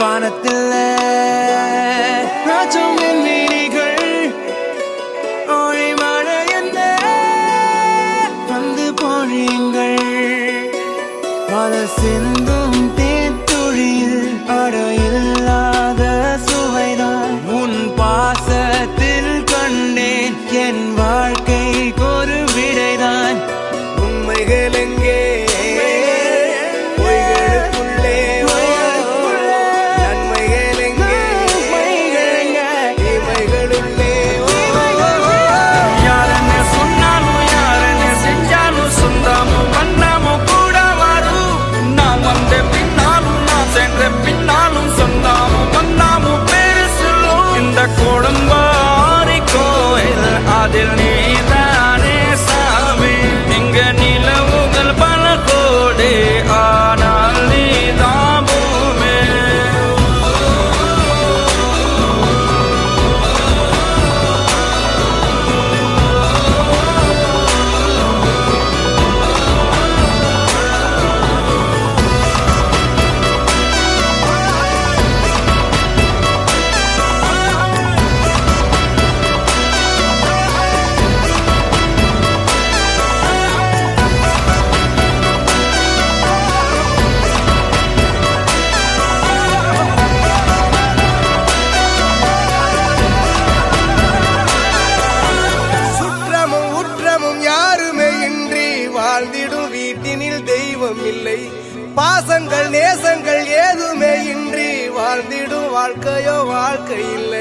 வானத்தில் மீனிகள் ஒளி மழை என்ன வந்து பொழியுங்கள் பல சிந்தும் தேத்துழியில் அடையில்லாத சுவைதான் உன் பாசத்தில் கண்டேன் என் வாழ்க்கைக்கு ஒரு விடைதான் உண்மைகள் எங்கே வாழ்ந்திடும் வீட்டினில் தெய்வம் இல்லை பாசங்கள் நேசங்கள் ஏதுமே இன்றி வாழ்ந்திடும் வாழ்க்கையோ வாழ்க்கை இல்லை